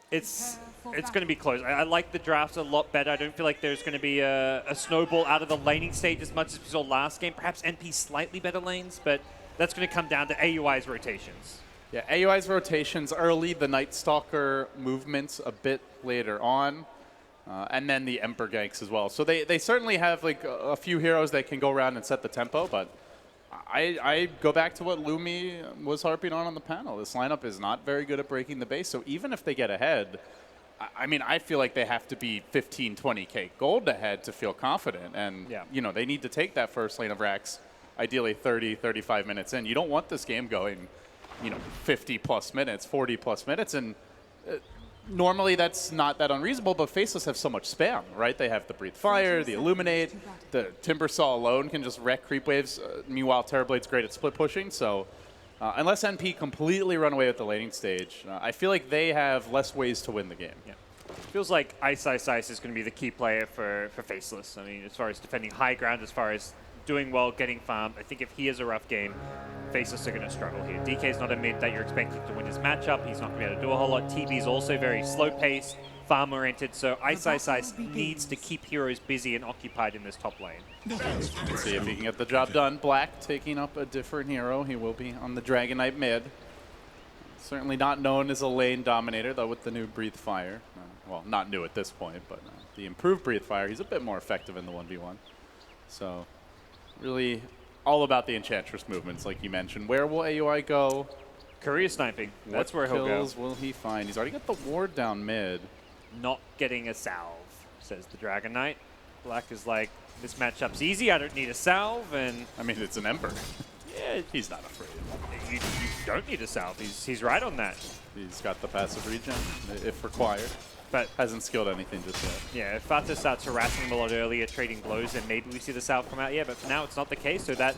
It's going to be close. I like the drafts a lot better. I don't feel like there's going to be a snowball out of the laning stage as much as we saw last game. Perhaps NP slightly better lanes, but that's going to come down to AUI's rotations. Yeah, AUI's rotations early, the Night Stalker movements a bit later on, and then the Emperor ganks as well. So they certainly have like a few heroes that can go around and set the tempo, but I go back to what Lumi was harping on the panel. This lineup is not very good at breaking the base, so even if they get ahead, I mean, I feel like they have to be 15, 20K gold ahead to feel confident. And, you know, they need to take that first lane of racks, ideally 30, 35 minutes in. You don't want this game going, you know, 50-plus minutes, 40-plus minutes. And normally that's not that unreasonable, but Faceless have so much spam, right? They have the Breathe Fire, the Illuminate, the Timber Saw alone can just wreck creep waves. Meanwhile, Terrorblade's great at split pushing, so unless NP completely run away with the laning stage, I feel like they have less ways to win the game. Yeah. Feels like Ice is going to be the key player for Faceless. I mean, as far as defending high ground, as far as doing well, getting farmed, I think if he has a rough game, Faceless are going to struggle here. DK's not a mid that you're expecting to win his matchup. He's not going to be able to do a whole lot. TB's also very slow-paced, farm-oriented, so Ice needs to keep heroes busy and occupied in this top lane. Let's see if he can get the job done. Black taking up a different hero. He will be on the Dragon Knight mid. Certainly not known as a lane dominator, though, with the new Breathe Fire. Well, not new at this point, but the improved Breathe Fire, he's a bit more effective in the 1v1. So, really all about the Enchantress movements, like you mentioned. Where will AUI go? Career sniping. That's where he'll go. What kills will he find? He's already got the ward down mid. Not getting a salve, says the Dragon Knight. Black is like, this matchup's easy, I don't need a salve, and... I mean, it's an Emperor. Yeah, he's not afraid. You don't need a salve. He's right on that. He's got the passive regen, if required. But hasn't skilled anything just yet. Yeah, if Fata starts harassing him a lot earlier, trading blows, then maybe we see the salve come out. Yeah, but for now it's not the case. So that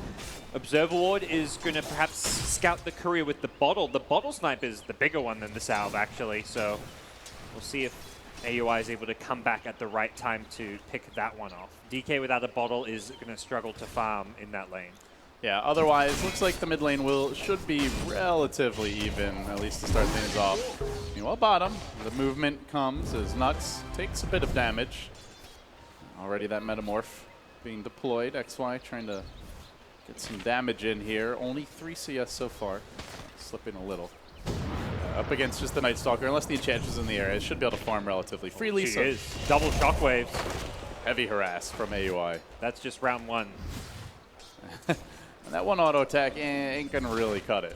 Observer Ward is going to perhaps scout the courier with the bottle. The bottle snipe is the bigger one than the salve, actually. So we'll see if AUI is able to come back at the right time to pick that one off. DK without a bottle is going to struggle to farm in that lane. Yeah, otherwise, looks like the mid lane should be relatively even, at least to start things off. Meanwhile, bottom, the movement comes as Nux takes a bit of damage. Already that Metamorph being deployed. XY trying to get some damage in here. Only 3 CS so far. Slipping a little. Up against just the Night Stalker, unless the Enchantress is in the area, it should be able to farm relatively freely. She is. Double shockwaves. Heavy harass from AUI. That's just round one. And that one auto attack ain't gonna really cut it.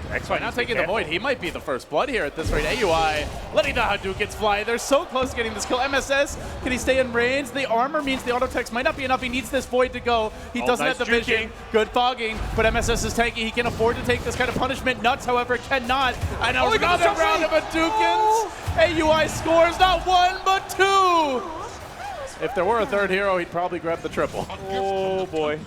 XY now taking the Void. He might be the first blood here at this rate. AUI letting the Hadoukens fly. They're so close to getting this kill. MSS, can he stay in range? The armor means the auto attacks might not be enough. He needs this Void to go. He doesn't nice have the vision. Good fogging, but MSS is tanky. He can afford to take this kind of punishment. Nuts, however, cannot. And another round of Hadoukens. AUI scores not one, but two. If there were a third hero, he'd probably grab the triple. Oh boy.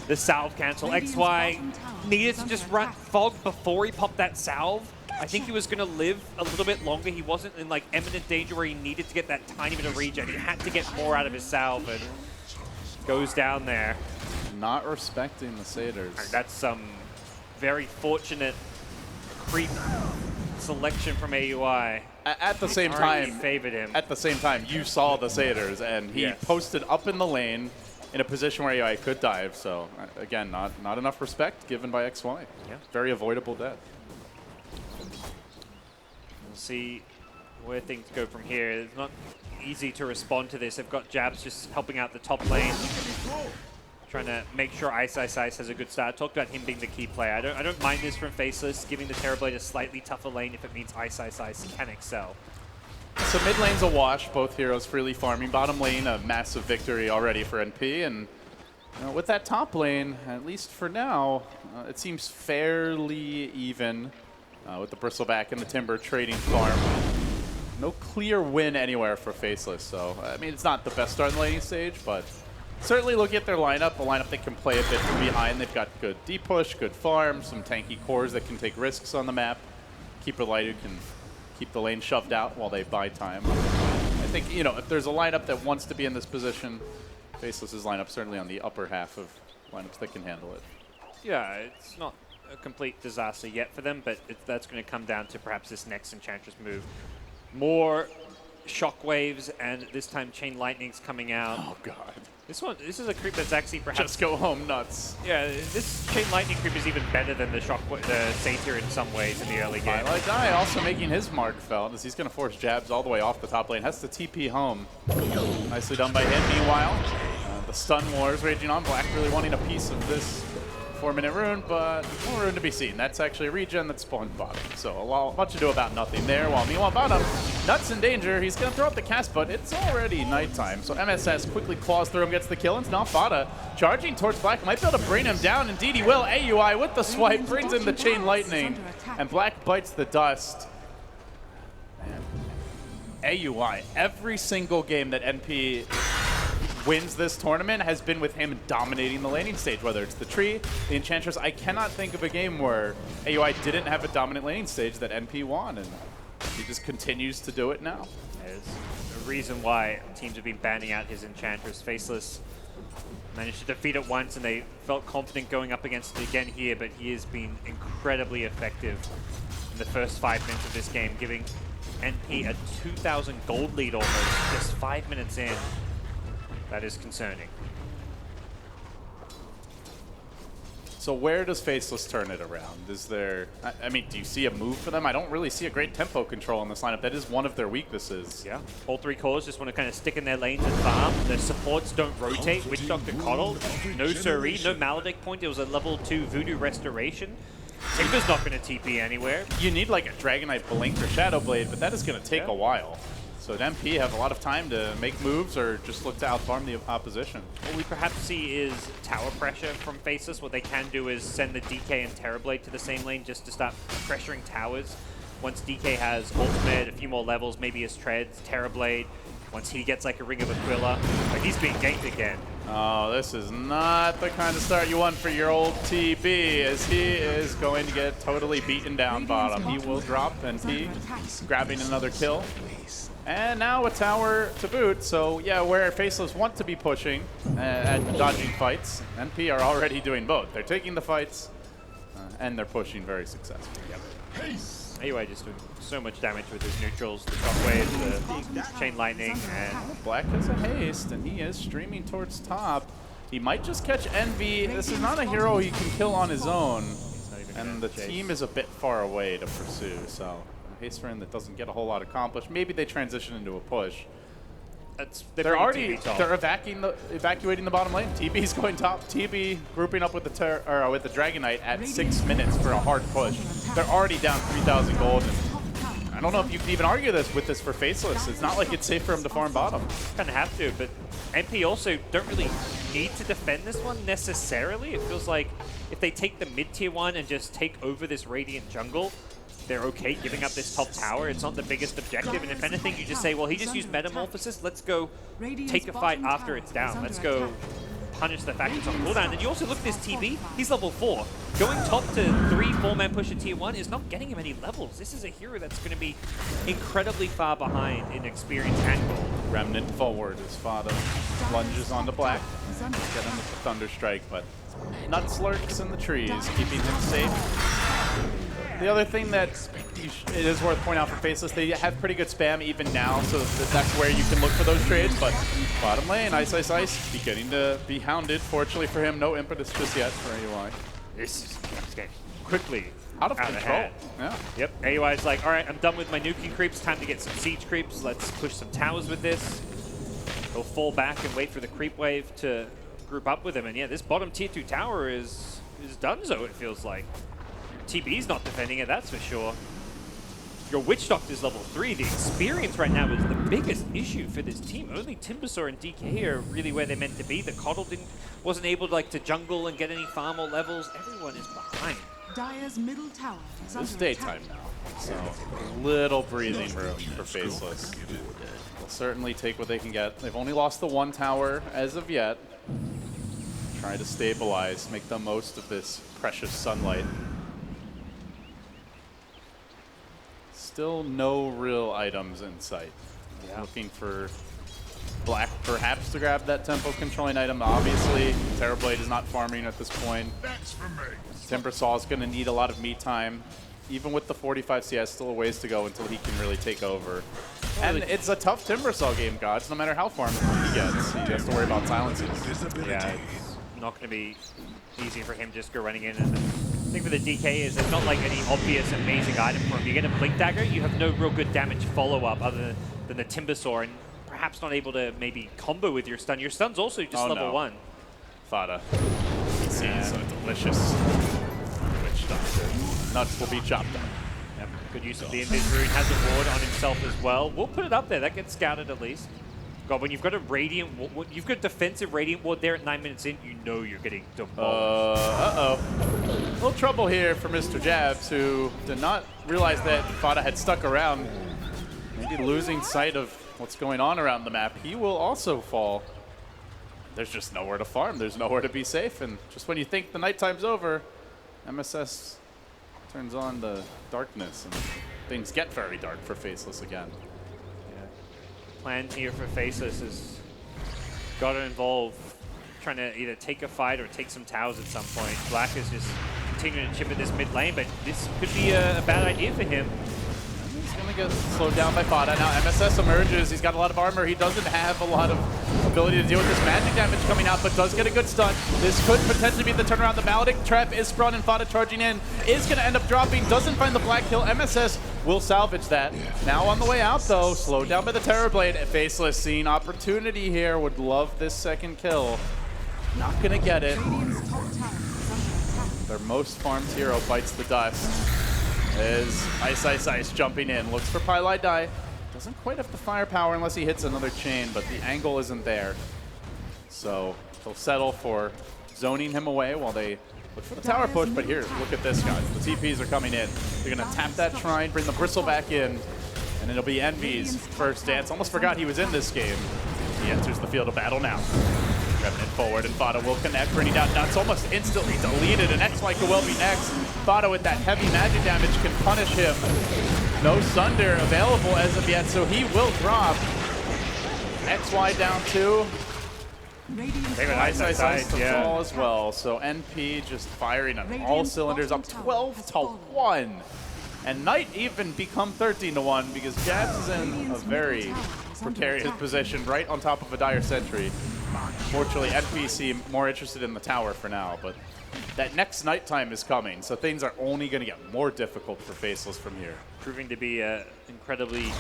The salve cancel. XY needed to just run fog before he popped that salve. I think he was going to live a little bit longer. He wasn't in like imminent danger where he needed to get that tiny bit of regen. He had to get more out of his salve and goes down there. Not respecting the Satyrs. And that's some very fortunate creep selection from AUI. At the same time, favored him. At the same time, you saw the Satyrs, and he posted up in the lane in a position where AUI could dive. So again, not enough respect given by XY. Yeah. Very avoidable death. We'll see where things go from here. It's not easy to respond to this. They've got Jabs just helping out the top lane, trying to make sure Ice has a good start. Talked about him being the key player. I don't mind this from Faceless, giving the Terrorblade a slightly tougher lane if it means Ice can excel. So mid lane's a wash, both heroes freely farming. Bottom lane, a massive victory already for NP. And you know, with that top lane, at least for now, it seems fairly even with the Bristleback and the Timber trading farm. No clear win anywhere for Faceless. So, I mean, it's not the best start in the laning stage, but certainly looking at their lineup, a lineup that can play a bit from behind. They've got good deep push, good farm, some tanky cores that can take risks on the map. Keeper Light who can keep the lane shoved out while they buy time. I think, you know, if there's a lineup that wants to be in this position, Faceless's lineup certainly on the upper half of lineups that can handle it. Yeah, it's not a complete disaster yet for them, but that's going to come down to perhaps this next Enchantress move. More shockwaves, and this time Chain Lightning's coming out. Oh, God. This is a creep that's actually perhaps... Just go home nuts. Yeah, this Chain Lightning creep is even better than the Satyr in some ways in the early game. Twilight Die also making his mark felt as he's going to force jabs all the way off the top lane. Has to TP home. Nicely done by him. Meanwhile, the stun wars raging on. Black really wanting a piece of this 4-minute rune, but no rune to be seen. That's actually a regen that spawned bottom. So a lot to do about nothing there. While meanwhile bottom, Nuts in danger. He's going to throw up the cast, but it's already nighttime. So MSS quickly claws through him, gets the kill, and now Fada charging towards Black. Might be able to bring him down. Indeed he will. AUI with the swipe, brings in the Chain Lightning, and Black bites the dust. Man. AUI, every single game that NP wins this tournament has been with him dominating the laning stage, whether it's the tree, the Enchantress. I cannot think of a game where AUI didn't have a dominant laning stage that NP won, and he just continues to do it now. There's a reason why teams have been banning out his Enchantress. Faceless managed to defeat it once, and they felt confident going up against it again here, but he has been incredibly effective in the first 5 minutes of this game, giving NP a 2,000 gold lead almost, just 5 minutes in. That is concerning. So where does Faceless turn it around? Is there, I mean, do you see a move for them? I don't really see a great tempo control in this lineup. That is one of their weaknesses. Yeah, all three cores just want to kind of stick in their lanes and farm. Their supports don't rotate. Witch Doctor Coddle, no Suri, no Maledict point. It was a level 2 Voodoo Restoration. Timber's not going to TP anywhere. You need like a Dragonite Blink or Shadow Blade, but that is going to take a while. So NP have a lot of time to make moves or just look to outfarm the opposition. What we perhaps see is tower pressure from Faceless. What they can do is send the DK and Terrorblade to the same lane just to start pressuring towers. Once DK has ultimate, a few more levels, maybe his treads, Terrorblade. Once he gets like a Ring of Aquila, like he's being ganked again. Oh, this is not the kind of start you want for your old TB, as he is going to get totally beaten down bottom. He will drop NP, grabbing another kill. And now a tower to boot, so yeah, where Faceless want to be pushing and dodging fights, NP are already doing both. They're taking the fights, and they're pushing very successfully. Yep. AUI just doing so much damage with his neutrals, the Shockwave, the Chain Lightning, and... Black has a haste, and he is streaming towards top. He might just catch Envy. This is not a hero he can kill on his own, and the team is a bit far away to pursue, so... haste for him that doesn't get a whole lot accomplished. Maybe they transition into a push. They're evacuating the bottom lane. TB's going top. TB grouping up with the Dragonite at 6 minutes for a hard push. They're already down 3,000 gold. And I don't know if you can even argue this with this for Faceless. It's not like it's safe for him to farm bottom. Kind of have to, but NP also don't really need to defend this one necessarily. It feels like if they take the mid-tier one and just take over this Radiant jungle, they're okay giving up this top tower. It's not the biggest objective, and if anything, you just say, well, he just used Metamorphosis. Let's go take a fight after it's down. Let's go punish the fact it's on cooldown. And you also look at this TB, he's level 4. Going top to 3-4-man push at tier 1 is not getting him any levels. This is a hero that's going to be incredibly far behind in experience and gold. Remnant forward as Fada lunges onto Black. Get him with the Thunder Strike, but Nuts lurks in the trees, keeping him safe. The other thing that it is worth pointing out for Faceless, they have pretty good spam even now, so that's where you can look for those trades. But bottom lane, Ice Ice Ice, beginning to be hounded. Fortunately for him, no impetus just yet for AUI. This is getting quickly out of control. Yeah. Yep, AUI's like, all right, I'm done with my nuking creeps. Time to get some siege creeps. Let's push some towers with this. He'll fall back and wait for the creep wave to group up with him. And yeah, this bottom tier 2 tower is donezo, it feels like. TB's not defending it, that's for sure. Your Witch Doctor's level 3. The experience right now is the biggest issue for this team. Only Timbersaw and DK are really where they're meant to be. The Coddle wasn't able to jungle and get any farm or levels. Everyone is behind. Dire's middle tower is It's daytime now, so a little breathing room for Faceless. They'll certainly take what they can get. They've only lost the one tower as of yet. Try to stabilize, make the most of this precious sunlight. Still no real items in sight. Yeah. Looking for Black perhaps to grab that tempo controlling item. Obviously, Terrorblade is not farming at this point. Timbersaw is going to need a lot of meat time. even with the 45 CS, still a ways to go until he can really take over. And it's a tough Timbersaw game, Gods. No matter how farmed he gets, he has to worry about silences. Yeah, it's not going to be easy for him just go running in. And the thing with the DK is there's not like any obvious amazing item for him. You get a Blink Dagger, you have no real good damage follow-up other than the Timbersaw, and perhaps not able to maybe combo with your stun. Your stun's also just level 1. Fada. See, so delicious. Witch Doctor. Nuts will be chopped up. Yep, good use of the Invis Rune. Has a ward on himself as well. We'll put it up there. That gets scouted at least. God, when you've got a Radiant, you've got a defensive Radiant ward there at 9 minutes in, you know you're getting demolished. A little trouble here for Mr. Jabs, who did not realize that Fada had stuck around. Maybe losing sight of what's going on around the map. He will also fall. There's just nowhere to farm. There's nowhere to be safe. And just when you think the nighttime's over, MSS turns on the darkness, and things get very dark for Faceless again. Plan here for Faceless is got to involve trying to either take a fight or take some towers at some point. Black is just continuing to chip at this mid lane, but this could be a bad idea for him. He's going to get slowed down by Fada. Now MSS emerges. He's got a lot of armor. He doesn't have a lot of ability to deal with this magic damage coming out, but does get a good stun. This could potentially be the turnaround. The Maledict trap is sprung, and Fada charging in is going to end up dropping. Doesn't find the black kill. MSS will salvage that. Now on the way out, though, slowed down by the Terror Blade. Faceless seeing opportunity here. Would love this second kill. Not going to get it. Their most farmed hero bites the dust. Is Ice jumping in. Looks for Pylai Die. Doesn't quite have the firepower unless he hits another chain, but the angle isn't there. So they'll settle for zoning him away while they look for the tower push. But here, look at this, guys. The TPs are coming in. They're going to tap that shrine, bring the Bristle back in, and it'll be Envy's first dance. Almost forgot he was in this game. He enters the field of battle now. Revenant forward, and Fada will connect, bringing down Nuts, almost instantly deleted, and XY could well be next. Fada with that heavy magic damage can punish him. No Sunder available as of yet, so he will drop. XY down 2. Ice to fall as well, so NP just firing on all cylinders, up 12-1. And Knight even become 13-1 because Jabs is in a very precarious position right on top of a Dire Sentry. Fortunately, NP seem more interested in the tower for now, but that next nighttime is coming, so things are only going to get more difficult for Faceless from here. Proving to be an incredibly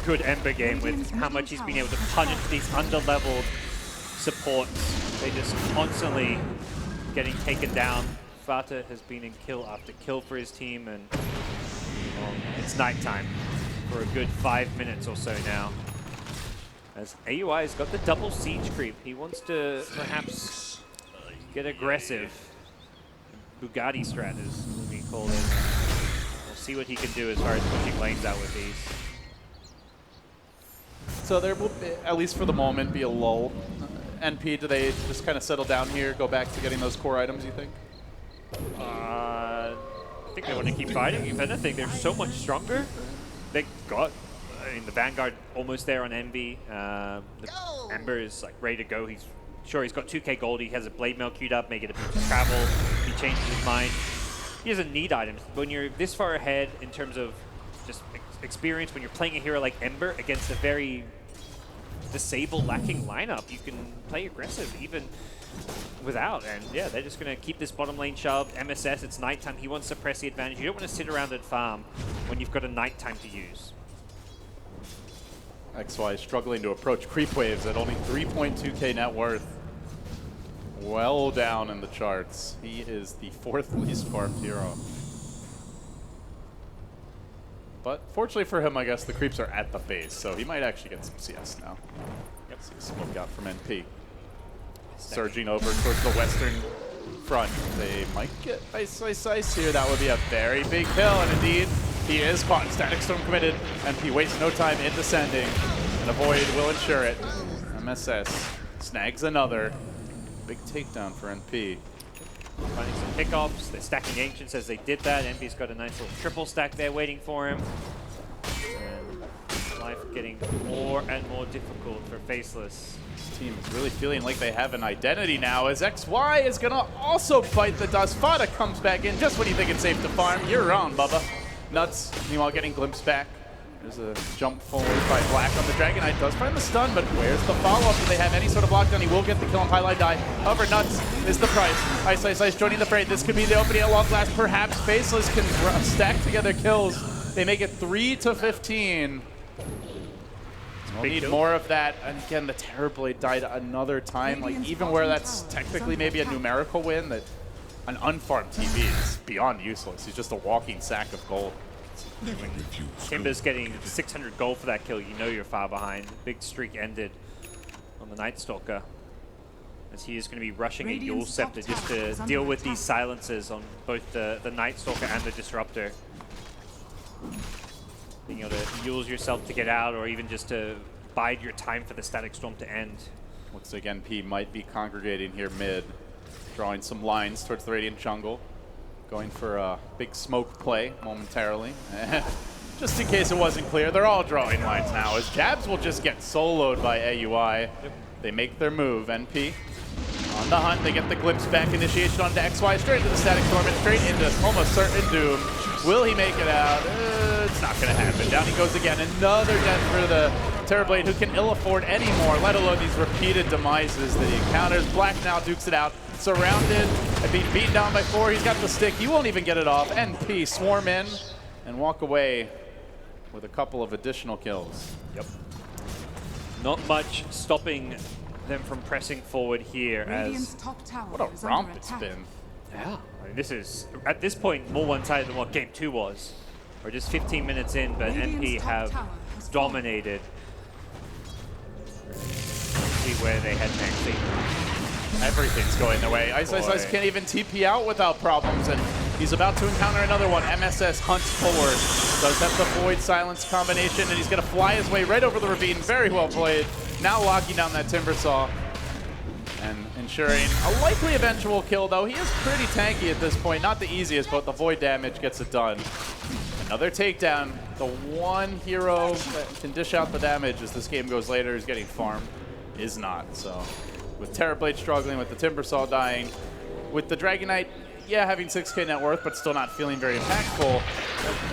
good Ember game with how much he's been able to punish these under-leveled supports. They just constantly getting taken down. Fata has been in kill after kill for his team, and it's nighttime for a good 5 minutes or so now. As AUI has got the double siege creep. He wants to perhaps get aggressive. Bugatti strat is what we call it. We'll see what he can do as far as pushing lanes out with these. So there will, be, at least for the moment, be a lull. NP, do they just kind of settle down here, go back to getting those core items, you think? I think they want to keep fighting. If anything, they're so much stronger. They got... I mean, the Vanguard almost there on Envy. The Ember is like ready to go. He's got 2k gold. He has a Blade Mail queued up, make it a bit of travel. He changes his mind. He doesn't need items. When you're this far ahead in terms of just experience, when you're playing a hero like Ember against a very disable lacking lineup, you can play aggressive even without. And yeah, they're just going to keep this bottom lane shoved. MSS, it's nighttime. He wants to press the advantage. You don't want to sit around and farm when you've got a nighttime to use. XY is struggling to approach creep waves at only 3.2k net worth. Well down in the charts. He is the 4th least farmed hero. But fortunately for him, I guess the creeps are at the base, so he might actually get some CS now. Yep. See a smoke out from NP. Surging over towards the western front. They might get Ice here. That would be a very big kill, and indeed, he is caught. Static Storm committed, and he wastes no time in descending. And a Void will ensure it. MSS snags another. Big takedown for NP. Finding some pickoffs. They're stacking Ancients as they did that. NP's got a nice little triple stack there waiting for him. And life getting more and more difficult for Faceless. This team is really feeling like they have an identity now, as XY is going to also bite the dust. Fada comes back in just when you think it's safe to farm. You're on, Bubba. Nuts, meanwhile, getting glimpsed back. There's a jump forward by Black on the Dragon Knight. Does find the stun, but where's the follow-up? Do they have any sort of lockdown? He will get the kill on Pylon Die. However, Nuts is the price. Ice Ice Ice joining the fray. This could be the opening at long last. Perhaps Faceless can stack together kills. They make it 3-15. We'll need more of that. And again, the Terrorblade died another time. Like, even where that's technically maybe a numerical win, that an unfarmed TV is beyond useless. He's just a walking sack of gold. When Timber's getting 600 gold for that kill, you know you're far behind. Big streak ended on the Night Stalker, as he is going to be rushing a Yule Scepter just to deal with these silences on both the Night Stalker and the Disruptor. Being able to use yourself to get out, or even just to bide your time for the Static Storm to end. Looks like NP might be congregating here mid, drawing some lines towards the Radiant jungle. Going for a big smoke play momentarily. Just in case it wasn't clear, they're all drawing lines now, as Jabs will just get soloed by AUI. They make their move. NP on the hunt. They get the glimpse back initiation onto XY, straight into the Static Storm and straight into almost certain doom. Will he make it out? It's not going to happen. Down he goes again. Another death for the Terrorblade, who can ill afford any more, let alone these repeated demises that he encounters. Black now dukes it out. Surrounded and being beaten down by 4. He's got the stick. He won't even get it off. NP swarm in and walk away with a couple of additional kills. Yep. Not much stopping them from pressing forward here. Radiant's top tower What a is romp under it's attack. been. Yeah. I mean, this is, at this point, more one-sided than what Game 2 was. We're just 15 minutes in, but NP Radiant's top have tower has dominated. See where they head next. Everything's going their way. Ice Ice Ice can't even TP out without problems, and he's about to encounter another one. MSS hunts forward. Does have the Void Silence combination, and he's going to fly his way right over the ravine. Very well played. Now locking down that Timber Saw and ensuring a likely eventual kill, though. He is pretty tanky at this point. Not the easiest, but the Void damage gets it done. Another takedown. The one hero that can dish out the damage as this game goes later is getting farmed is not, so... With Terrorblade struggling, with the Timber Saw dying, with the Dragon Knight, yeah, having 6k net worth, but still not feeling very impactful.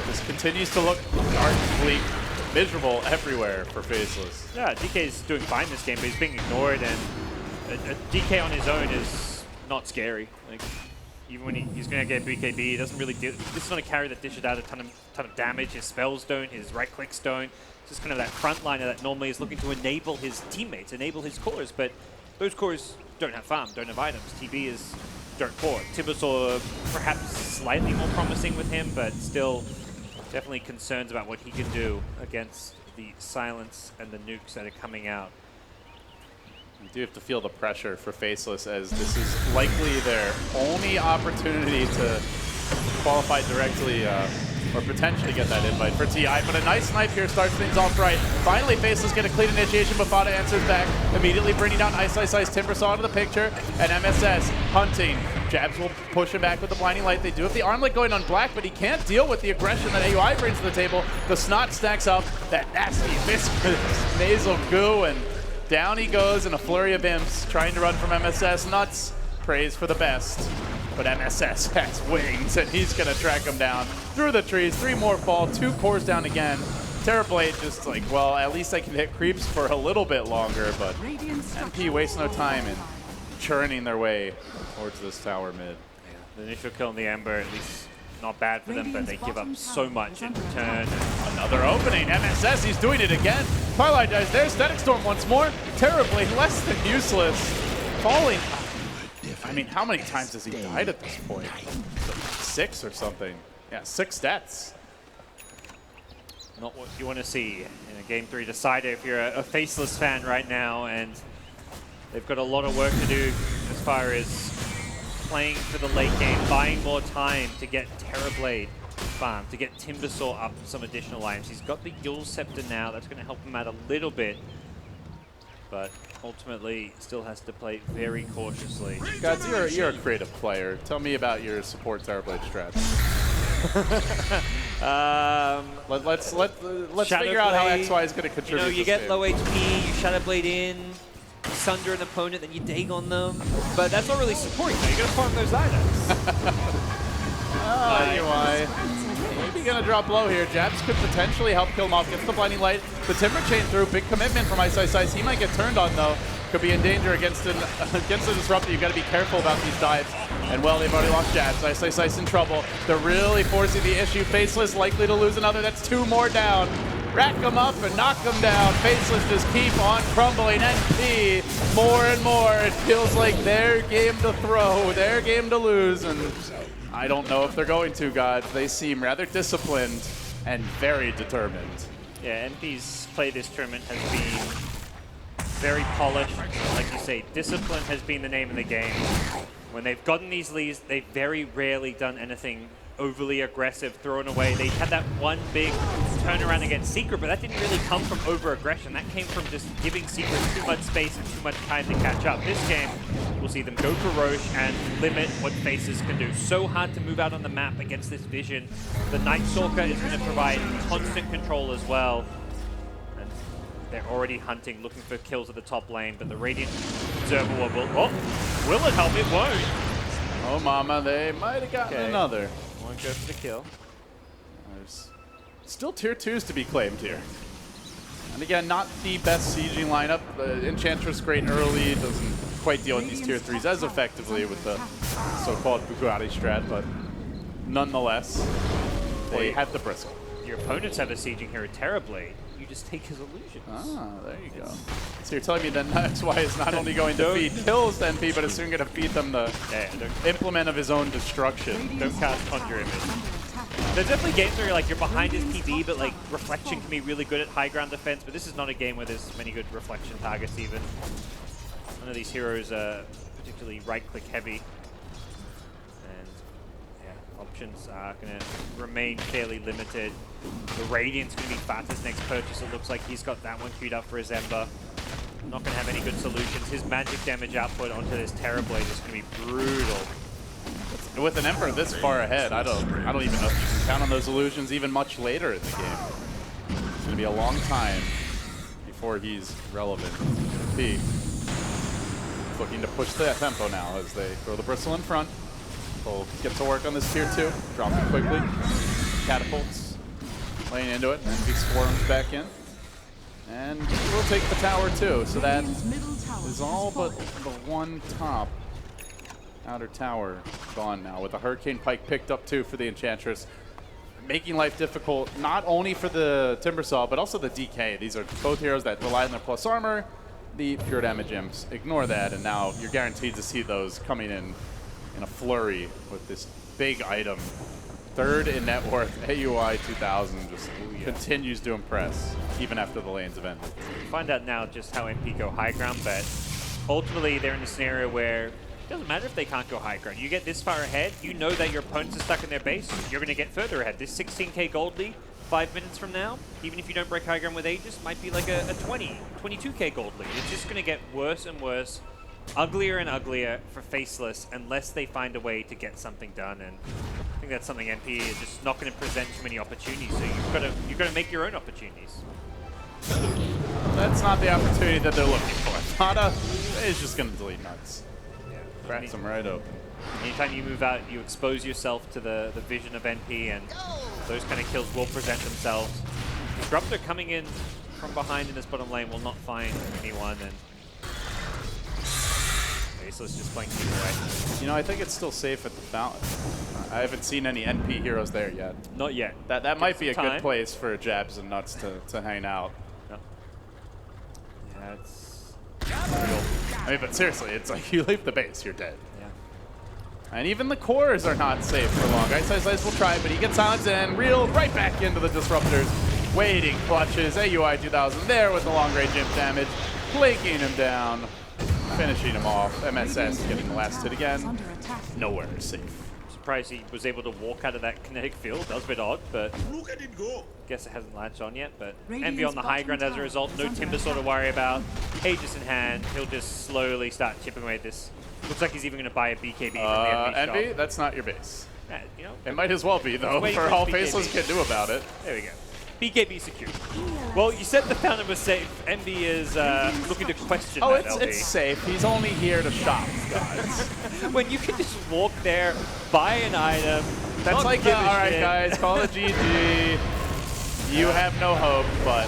This continues to look dark, bleak, miserable everywhere for Faceless. Yeah, DK's doing fine this game, but he's being ignored, and a DK on his own is not scary. Like, even when he's going to get BKB, he doesn't really do. This is not a carry that dishes out a ton of damage. His spells don't, his right clicks don't. It's just kind of that frontliner that normally is looking to enable his teammates, enable his cores, but those cores don't have farm, don't have items. TB is dirt poor. Timbersaw perhaps slightly more promising with him, but still definitely concerns about what he can do against the silence and the nukes that are coming out. You do have to feel the pressure for Faceless, as this is likely their only opportunity to qualify directly or potentially get that invite for TI. But a nice snipe here starts things off right. Finally, Faceless get a clean initiation. Bafada answers back, immediately bringing down Ice Ice Ice. Timber Saw into the picture, and MSS hunting. Jabs will push him back with the blinding light. They do have the armlet going on Black, but he can't deal with the aggression that AUI brings to the table. The snot stacks up, that nasty viscous nasal goo, and down he goes in a flurry of imps, trying to run from MSS. Nuts prays for the best. But MSS has wings, and he's going to track him down through the trees. 3 more fall, 2 cores down again. Terrorblade just like, well, at least I can hit creeps for a little bit longer, but NP wastes no time in churning their way towards this tower mid. Yeah. The initial kill in the Ember, at least not bad for them, but they give up so much in return. Another opening. MSS, he's doing it again. Twilight dies there. Static Storm once more. Terrorblade, less than useless. Falling. I mean, how many times has he died at this point? 6 or something. Yeah, 6 deaths. Not what you want to see in a Game 3 decider if you're a Faceless fan right now, and they've got a lot of work to do as far as playing for the late game, buying more time to get Terrorblade farm, to get Timbersaw up some additional items. He's got the Yule Scepter now. That's going to help him out a little bit, but ultimately still has to play very cautiously. Guys, you're a creative player. Tell me about your support Terrorblade strats. Let's figure out how XY is going to contribute. You know, you this get game. low HP, you Shadowblade in, you sunder an opponent, then you dig on them. But that's not really supporting though. You got to farm those items. Anyway, maybe going to drop low here. Jabs could potentially help kill him off. Gets the blinding light. The Timber Chain through. Big commitment from Ice Ice Ice. He might get turned on, though. Could be in danger against against a Disruptor. You've got to be careful about these dives. And, well, they've already lost Jabs. Ice Ice Ice in trouble. They're really forcing the issue. Faceless likely to lose another. That's 2 more down. Rack them up and knock them down. Faceless just keep on crumbling. NP, more and more. It feels like their game to throw, their game to lose. And I don't know if they're going to, gods. They seem rather disciplined and very determined. Yeah, NP's play this tournament has been very polished. Like you say, discipline has been the name of the game. When they've gotten these leads, they've very rarely done anything overly aggressive, thrown away. They had that one big turnaround against Secret, but that didn't really come from over-aggression. That came from just giving Secret too much space and too much time to catch up. This game, we'll see them go for Roche and limit what Faces can do. So hard to move out on the map against this vision. The Night Stalker is going to provide constant control as well. And they're already hunting, looking for kills at the top lane, but the Radiant Observer will it help? It won't. Oh, mama, they might have gotten another. Won't go for the kill. There's still tier 2s to be claimed here. And again, not the best sieging lineup. Enchantress great early, doesn't quite deal with these tier 3s as effectively with the so-called Bugatti strat, but nonetheless, they have the bristle. Your opponents have a sieging hero terribly. You just take his illusions. Ah, there you go. So you're telling me that XY is not only going to feed kills to NP, but is soon going to feed them the implement of his own destruction. Don't cast Conjure Image. There's definitely games where you're behind his PB, but like Reflection can be really good at high ground defense, but this is not a game where there's many good Reflection targets even. None of these heroes are particularly right-click heavy. And yeah, options are going to remain fairly limited. The Radiant's going to be Fatta's next purchase. It looks like he's got that one queued up for his Ember. Not going to have any good solutions. His magic damage output onto this Terrorblade is going to be brutal. With an Emperor this far ahead, I don't even know if you can count on those illusions even much later in the game. It's going to be a long time before he's relevant. P looking to push the tempo now as they throw the Bristle in front. They'll get to work on this tier 2. Drop it quickly. Catapults. Laying into it, and he swarms back in. And we'll take the tower too, so that is all but the one top outer tower gone now, with the Hurricane Pike picked up too for the Enchantress, making life difficult not only for the Timbersaw, but also the DK. These are both heroes that rely on their plus armor, the pure damage imps. Ignore that, and now you're guaranteed to see those coming in a flurry with this big item. Third in net worth, AUI 2000 just continues to impress, even after the lanes have ended. Find out now just how NP go high ground, but ultimately they're in a scenario where it doesn't matter if they can't go high ground. You get this far ahead, you know that your opponents are stuck in their base, you're going to get further ahead. This 16k gold lead, 5 minutes from now, even if you don't break high ground with Aegis, might be like a 22k gold lead. It's just going to get worse and worse, uglier and uglier for Faceless unless they find a way to get something done. And I think that's something NP is just not going to present too many opportunities. So you've got to make your own opportunities. That's not the opportunity that they're looking for. Fata is just going to delete nuts. Yeah, Cracks them right open. Anytime you move out, you expose yourself to the vision of NP, and those kind of kills will present themselves. Disruptor coming in from behind in this bottom lane will not find anyone, and Faceless just playing team away. You know, I think it's still safe at the fountain. I haven't seen any NP heroes there yet. Not yet. That might be a time. good place for Jabs and Nuts to hang out. No. Yeah, it's brutal. I mean, but seriously, it's like you leave the base, you're dead. Yeah. And even the cores are not safe for long. Ice Ice Ice will try, but he gets silenced and reeled right back into the Disruptors. Waiting clutches, AUI 2000 there with the long-range imp damage, blinking him down, finishing him off. MSS getting the last hit again. Nowhere safe. Surprised he was able to walk out of that kinetic field. That was a bit odd, but guess it hasn't latched on yet. But Envy on the high ground as a result. No Timbersaw to worry about. Aegis in hand. He'll just slowly start chipping away at this. Looks like he's even going to buy a BKB from the Envy, that's not your base. Yeah, you know, it might as well be, though, for all Faceless can do about it. There we go. BKB secure. Well, you said the fountain was safe. Envy is looking to question that, LD. It's safe. He's only here to shop, guys. When you can just walk there, buy an item, That's Don't like, give a all right, shit. guys, call it GG. You have no hope, but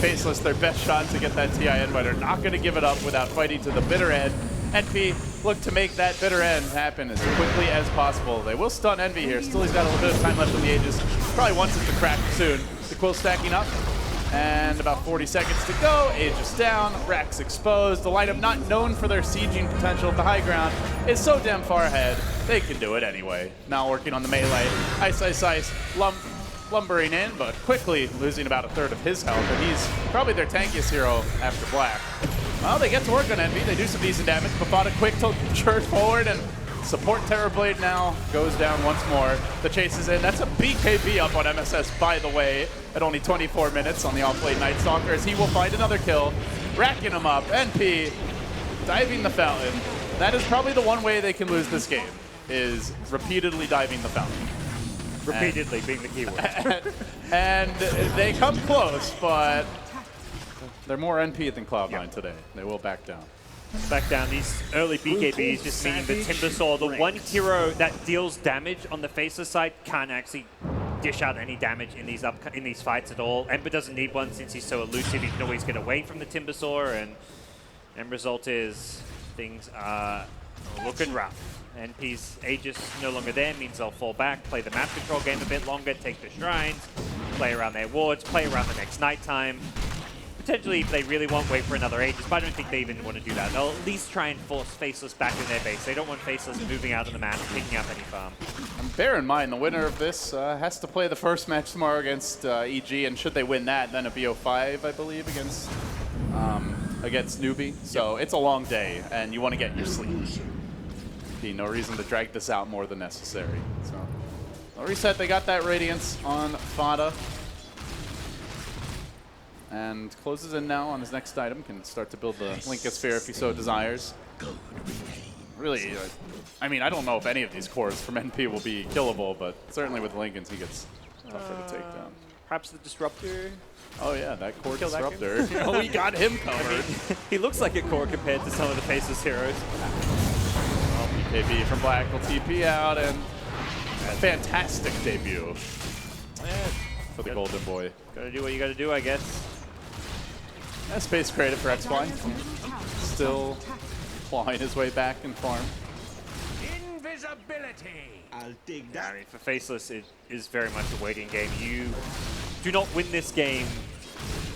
Faceless, their best shot to get that TIN, but are not going to give it up without fighting to the bitter end. NP look to make that bitter end happen as quickly as possible. They will stun Envy here. Still, he's got a little bit of time left on the Aegis. Probably wants it to crack soon. The Quill stacking up. And about 40 seconds to go. Aegis down, racks exposed. The lineup not known for their sieging potential at the high ground is so damn far ahead. They can do it anyway. Now working on the melee. Ice, lumbering in, but quickly losing about a third of his health. And he's probably their tankiest hero after Black. Well, they get to work on Envy. They do some decent damage. Bafada quick to charge forward, and support Terrorblade now goes down once more. The chase is in. That's a BKB up on MSS, by the way, at only 24 minutes on the off-lane Night Stalker, as he will find another kill, racking him up. NP diving the fountain. That is probably the one way they can lose this game, is repeatedly diving the fountain. Repeatedly being the keyword. And they come close, but they're more NP than Cloud9 today. They will back down. Back down. These early BKBs just meaning the Timbersaw, the one hero that deals damage on the Faceless side, can't actually dish out any damage in these fights at all. Ember doesn't need one since he's so elusive. He can always get away from the Timbersaw, and end result is things are looking rough. NP's Aegis no longer there, means they'll fall back, play the map control game a bit longer, take the shrines, play around their wards, play around the next nighttime. Potentially, if they really want, wait for another Aegis, but I don't think they even want to do that. They'll at least try and force Faceless back in their base. They don't want Faceless moving out of the map and picking up any farm. And bear in mind, the winner of this has to play the first match tomorrow against EG, and should they win that, then a BO5, I believe, against Newbie. So it's a long day, and you want to get your sleep. Be no reason to drag this out more than necessary. So, they'll reset. They got that Radiance on Fada. And closes in now on his next item. Can start to build the Linkosphere if he so desires. Really, I mean, I don't know if any of these cores from NP will be killable, but certainly with Lincolns, he gets tougher to take down. Perhaps the Disruptor. Oh yeah, that core Kill that Disruptor. Oh, we got him covered. He looks like a core compared to some of the Faceless heroes. Well, BKB from Black will TP out, and a fantastic debut for the Golden Boy. Gotta do what you gotta do, I guess. That's space created for XY. Still clawing his way back in farm. Invisibility. I'll dig I that. mean, for Faceless, it is very much a waiting game. You do not win this game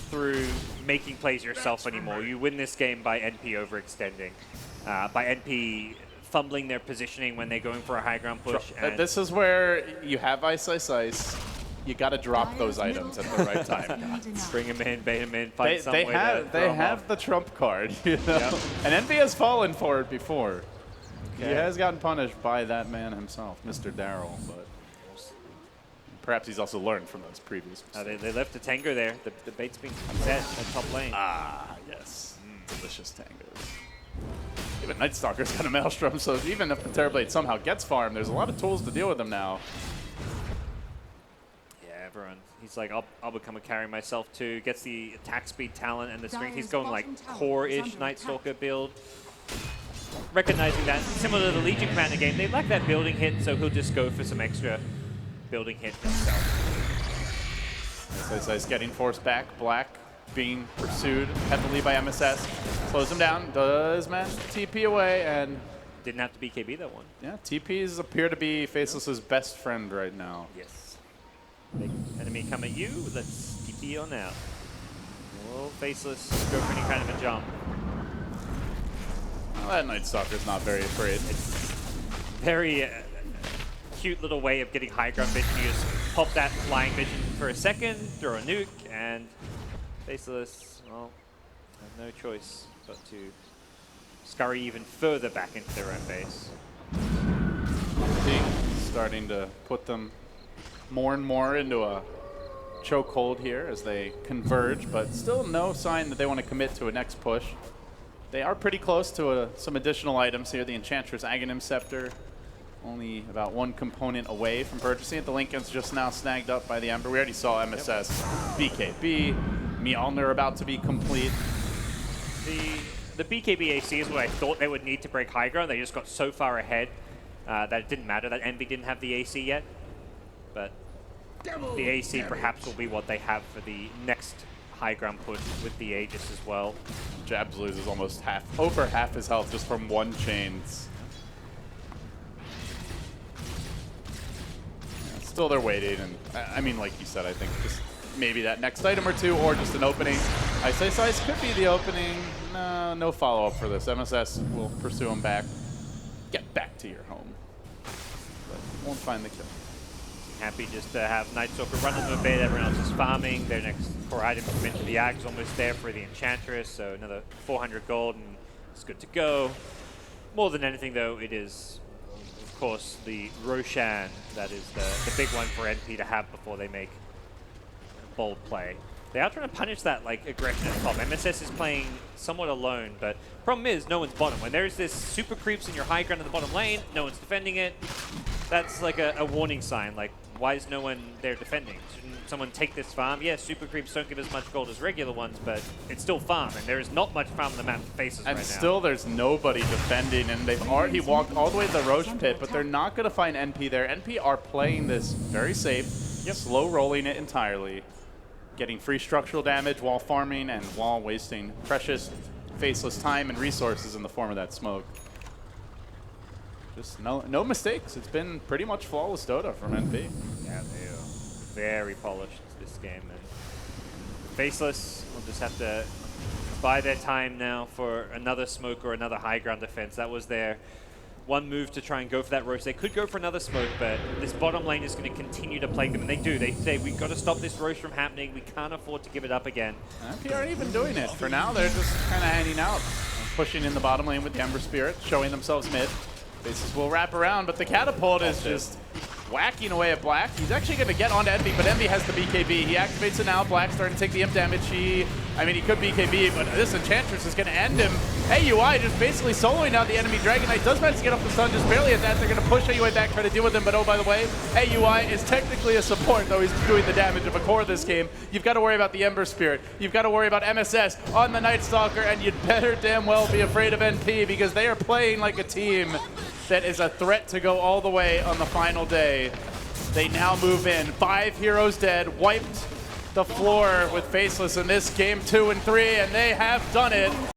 through making plays yourself anymore. You win this game by NP overextending, by NP fumbling their positioning when they're going for a high ground push. And This is where you have Ice. You got to drop those items at the right time. bring him in, bait him in, find some They way have to throw him off. the trump card, you know? Yep. And Envy has fallen for it before. He Okay. has gotten punished by that man himself, Mr. Darryl, but perhaps he's also learned from those previous mistakes. They left a Tango there. The bait's being set at top lane. Ah, yes. Delicious tangos. Even Night Stalker's got a Maelstrom, so even if the Terrorblade somehow gets farmed, there's a lot of tools to deal with him now. Yeah, everyone. He's like, I'll become a carry myself too. Gets the attack speed, talent, and the strength. He's going like core-ish Night Stalker build. Recognizing that, similar to the Legion Commander game, they lack that building hit, so he'll just go for some extra building hit himself. So he's getting forced back. Black being pursued heavily by MSS. Slows him down. Does manage to TP away, and Didn't have to BKB that one. yeah, TPs appear to be Faceless's best friend right now. Yes. Big enemy come at you. Let's TP on out. Well, Faceless, go for any kind of a jump. Well, that Night Stalker's not very afraid. Very cute little way of getting high ground vision. You just pop that flying vision for a second, throw a nuke, and Faceless, well, have no choice but to scurry even further back into their own base. Starting to put them more and more into a chokehold here as they converge, but still no sign that they want to commit to a next push. They are pretty close to some additional items here. The Enchantress Aghanim Scepter, only about one component away from purchasing it. The Lincoln's just now snagged up by the Ember. We already saw MSS, BKB, Mjolnir about to be complete. The BKB AC is what I thought they would need to break high ground. They just got so far ahead that it didn't matter that Envy didn't have the AC yet. but the AC perhaps will be what they have for the next high ground push with the Aegis as well. Jabs loses almost over half his health just from one chains. Yeah, still they're waiting, and I mean, like you said, I think just maybe that next item or two, or just an opening. Ice Ice could be the opening. No follow-up for this. MSS will pursue him back. Get back to your home. But won't find the kill. Happy just to have Night Stalker run into a bait. Everyone else is farming. Their next core item from into the Ag's almost there for the Enchantress, so another 400 gold, and it's good to go. More than anything, though, it is, of course, the Roshan that is the big one for NP to have before they make a bold play. They are trying to punish that like aggression at the top. MSS is playing somewhat alone, but problem is no one's bottom. When there's this super creeps in your high ground in the bottom lane, no one's defending it. That's like a warning sign. Like, why is no one there defending? Shouldn't someone take this farm? Yeah, super creeps don't give as much gold as regular ones, but it's still farm, and there is not much farm on the map for Faces right now. And still there's nobody defending, and they've already walked all the way to the Roche pit, but they're not going to find NP there. NP are playing this very safe, slow rolling it entirely, getting free structural damage while farming and while wasting precious Faceless time and resources in the form of that smoke. Just no mistakes. It's been pretty much flawless Dota from NP. Yeah, they are very polished this game. And Faceless will just have to buy their time now for another smoke or another high ground defense. That was their one move to try and go for that Roche. They could go for another smoke, but this bottom lane is going to continue to plague them. And they do. They say, we've got to stop this Roche from happening. We can't afford to give it up again. NP aren't even doing it. For now, they're just kind of hanging out. Pushing in the bottom lane with the Ember Spirit, showing themselves mid. Faces will wrap around, but the catapult is just whacking away at Black. He's actually going to get onto Envy, but Envy has the BKB. He activates it now. Black's starting to take the imp damage. He could BKB, but this Enchantress is going to end him. AUI just basically soloing out the enemy Dragon Knight. Does manage to get off the stun just barely at that. They're going to push AUI back, try to deal with him, but oh, by the way, AUI is technically a support, though he's doing the damage of a core this game. You've got to worry about the Ember Spirit. You've got to worry about MSS on the Night Stalker, and you'd better damn well be afraid of NP because they are playing like a team that is a threat to go all the way on the final day. They now move in. 5 heroes dead, wiped the floor with Faceless in this game 2 and 3, and they have done it.